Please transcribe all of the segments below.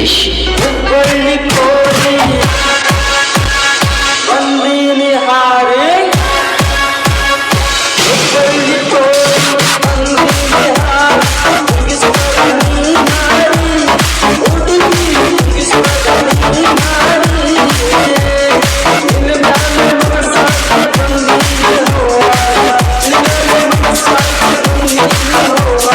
English Hubballi ಕೋರಿ ಬಂದೀನಿ ಹಾರಿ ಹುಬ್ಬಳ್ಳಿ ಕೋರಿ ಬಂದೀನಿ ಹಾರಿ ಮುಗಿಸ್ಕೊಂಡು ಹಾರಿ ಹುಡುಗಿ ಮುಗಿಸ್ಕೊಂಡು ಹಾರಿ ನಿನ್ನ ಮ್ಯಾಲೆ ಮನಸಾಗಿ ಬಂದೀನಿ ಹೋವ ನಿನ್ನ ಮನಸಾಗಿ ಬಂದೀನಿ ಹೋವ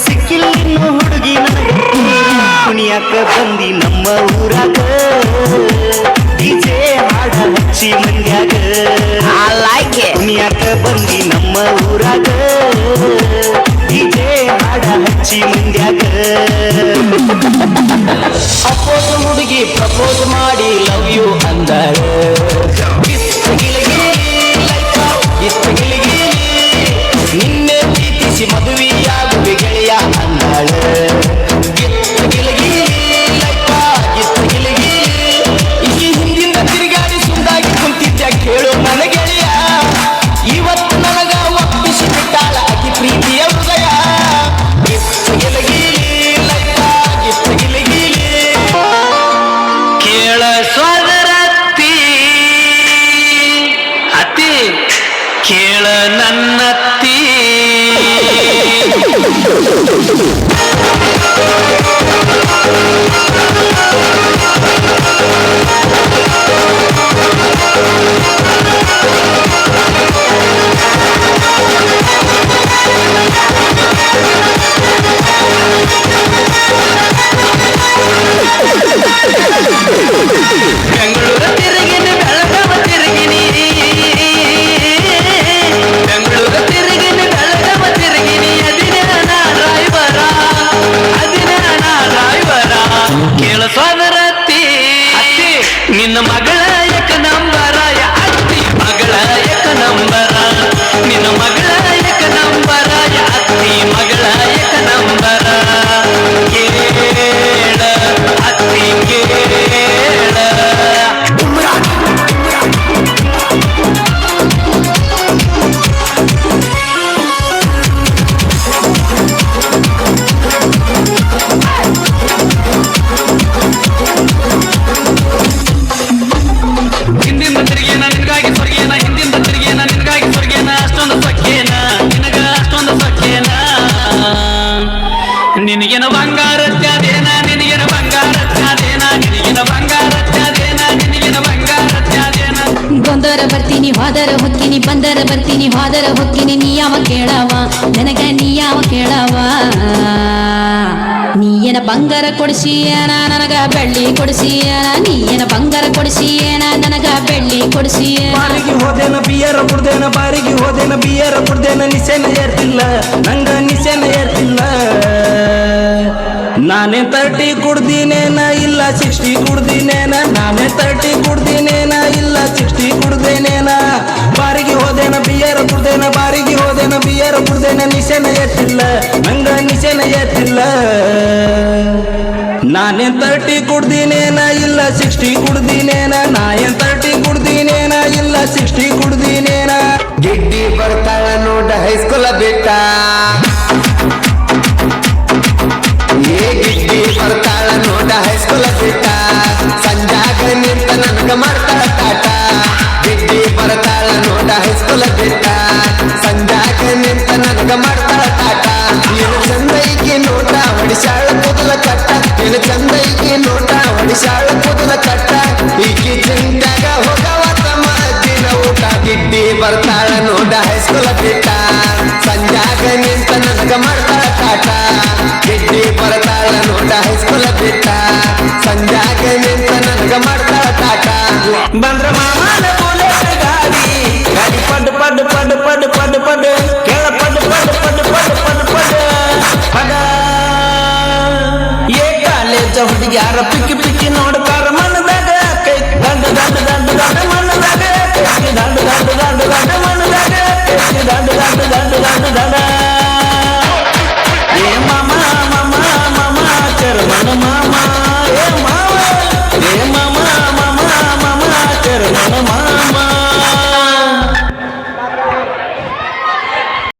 ಸಿಕ್ಕಿಲ್ಲ ಇನ್ನು ಹುಡುಗಿ ಕುಣಿಯಾಕ ಬಂದಿ ನಮ್ಮ ಊರಾಗ ಡಿಜೆ ಹಾಡ ಹಚ್ಚಿ ಮಂಡ್ಯಾಗ ಕುಣಿಯಾಕ ಬಂದಿ ನಮ್ಮ ಊರಾಗ ಡಿಜೆ ಹಾಡ ಹಚ್ಚಿ ಮಂಡ್ಯಾಗ ಅಪ್ಪೋಸ್ ಹುಡುಗಿ ಪ್ರಪೋಸ್ ಮಾಡಿ ಲವ್ ಯು ಅಂದಾಳ ನಿನ್ನೆ ಪ್ರೀತಿಸಿ ಮದುವೆಯಾಗುವೆ ಗೆಳೆಯ ಅಂದಾಳ ಈ ಹಿಂದಿಂದ ತಿರುಗಾಡಿ ಸುಂದಾಗಿ ಕುಂತಿದ್ದ ಕೇಳು ನನ್ನ ಗೆಳೆಯ ಇವತ್ತು ನನಗ ಒಪ್ಪಿಸಿ ಬಿಟ್ಟಾಳ ಅತಿ ಪ್ರೀತಿಯ ಹೃದಯ ಕೇಳ ಸ್ವರತ್ತಿ ಅತಿ ಕೇಳ ನನ್ನತ್ತಿ ಬೆಂಗಳೂರು ತಿರುಗಿನಿ ಬೆಳಗಾವ ತಿರುಗಿನಿ ಬೆಂಗಳೂರು ತಿರುಗಿನಿ ಬೆಳಗಾವ ತಿರುಗಿನಿ ಅದಿನ ರಾಯ್ವರ ಕೇಳ ಸೋದರತ್ತಿ ನಿನ್ನ ಮಗಳ ಏಕ ನಂಬರ ಅತ್ತಿ ಮಗಳ ಏಕ ನಂಬರ ನಿನ್ನ ಮಗಳ ಏಕ ನಂಬರ ಅತ್ತಿ ಮಗಳ ಏಕ ನಂಬರ ಕೇಳ ಅತ್ತಿ ಕೇಳ ಹಿಂದಿಂದ ತಿರುಗೇನ ನಿನಗಾಗಿ ಸ್ವರ್ಗೇನ ಹಿಂದಿಂದ ತಿರುಗೇನ ನಿನಗಾಗಿ ಸ್ವರ್ಗೇನ ಅಷ್ಟೊಂದು ಸೊಕ್ಕೇನ ನಿನಗ ಅಷ್ಟೊಂದು ಸೊಕ್ಕೇನ ನಿನಗೇನ ಬಂಗಾರ ತ್ಯಾದೇನ ನಿನಗೇನ ಬಂಗಾರ ತ್ಯಾದೇನ ನಿನಗೇನ ಬಂಗಾರ ತ್ಯಾದೇನ ನಿನಗೇನ ಬಂಗಾರ ತ್ಯಾದೇನ ಬಂದರ ಬರ್ತೀನಿ ಹೋದರ ಹೊಕ್ಕಿನಿ ಬಂದರ ಬರ್ತೀನಿ ಹೋದರ ಹೊಕ್ಕಿನಿ ನೀ ಯಾವ ಕೇಳವ ನನಗ ನೀ ಯಾವ ಕೇಳವ ನೀಯನ ಬಂಗಾರ ಕೊಡಿಸಿಯನ ನನಗ ಬೆಳ್ಳಿ ಕೊಡಿಸಿಯನ ನೀಯನ ಬಂಗಾರ ಕೊಡಿಸಿಯನ ನನಗ ಬೆಳ್ಳಿ ಕೊಡಿಸಿಯ ಬಾರಿಗೆ ಹೋದೇನ ಬಿಯರ ಕುಡ್ದೇನ ಬಾರಿಗೆ ಹೋದೇನ ಬಿಯರ ಕುಡ್ದೇನ ನಿಸೆನ ಏರ್ತಿಲ್ಲ ನಂಗ ನಿಸೆನ ಏರ್ತಿಲ್ಲ ನಾನೇ 30 ಕುಡ್ದಿನೇನ ಇಲ್ಲ 60 ಕುಡ್ದಿನೇನ ನಾನೇ 30 ಕುಡ್ದಿನೇನ ಇಲ್ಲ 60 ಕುಡ್ದೇನೇನ ಬಾರಿಗೆ ಹೋದೇನ ಬಿಯರ ಕುಡ್ದೇನ ಬಾರಿಗೆ ಹೋದೇನ ಬಿಯರ ಕುಡ್ದೇನ ನಿಸೆನ ಏರ್ತಿಲ್ಲ ನಂಗ ನಿಸೆನ ಏರ್ತಿಲ್ಲ ನಾನೇ 30 ಕುಡ್ದಿನೇನ ಇಲ್ಲ 60 ಕುಡ್ದಿನೇನ ನಾನೇ 30 ಕುಡ್ದಿನೇನ ಇಲ್ಲ 60 ಕುಡ್ದಿನೇನ ಗಿಡ್ಡಿ ಬರ್ತಾಳ ನೋಡ ಹೈಸ್ಕೂಲ ಬಿಟ್ಟ ಗಿಡ್ಡಿ ಬರ್ತಾಳ ನೋಡ ಹೈಸ್ಕೂಲ ಬಿಟ್ಟ ಸಂಜಾಗ ನಿಂತ ನನಗ ಮಾಡ್ತಾಳ ಕಾಟ ಗಿಡ್ಡಿ ಬರ್ತಾಳ ನೋಡ ಹೈಸ್ಕೂಲ ಬಿಟ್ಟ ಸಂಜಾಗ ನಿಂತ ನನಗ ಮಾಡ್ತಾಳ ಕಾಟ ನೀನು ಚಂದೈಕಿ ನೋಟ ಹೊಡಿಸಾಳ ಕೂದಲ ಕಟ್ಟ ನೀನು ಚಂದೈಕಿ ನೋಟ ಹೊಡಿಸಾಳ ಕೂದಲ ಕಟ್ಟ ಈಕಿ ಚಿಂತಾಗ ಹೋಗವ ತಮ್ಮ ದಿನ ಊಟ ಗಿಡ್ಡಿ ಬರ್ತಾಳ ನೋಡ ಹೈಸ್ಕೂಲ ಬಿಟ್ಟ ಸಂಜಾಗ ನಿಂತ ನನಗ ಮಾಡ್ತಾಳ ಕಾಟ ಗಿಡ್ಡಿ ಬರ್ತಾಳ ನೋಡ ಹೈಸ್ಕೂಲ ಬಿಟ್ಟ ಸಂಜಾಗ ನಿಂತ ನನಗ ಮಾಡ್ತಾಳ ಕಾಟ ಬಂದ್ರ ಮಾಮನ ಬುಲೆಟ್ ಗಾಡಿ ಗಾಡಿ ಪಡ್ ಪಡ್ ಪಡ್ ಪಡ್ ಪಡ್ ಪಡ್ ಕೆಳ ಪಡ್ ಪಡ್ ಪಡ್ ಪಡ್ ಪಡ್ ಪಡ್ ಪಡ ಏ ಕಾಲೇಜ ಹುಡುಗ್ಯಾರ ಪಿಕ್ಕಿ ಪಿಕ್ಕಿ ನೋಡ್ತಾರ ಮನದಾಗ ಕೈ ಮಾವ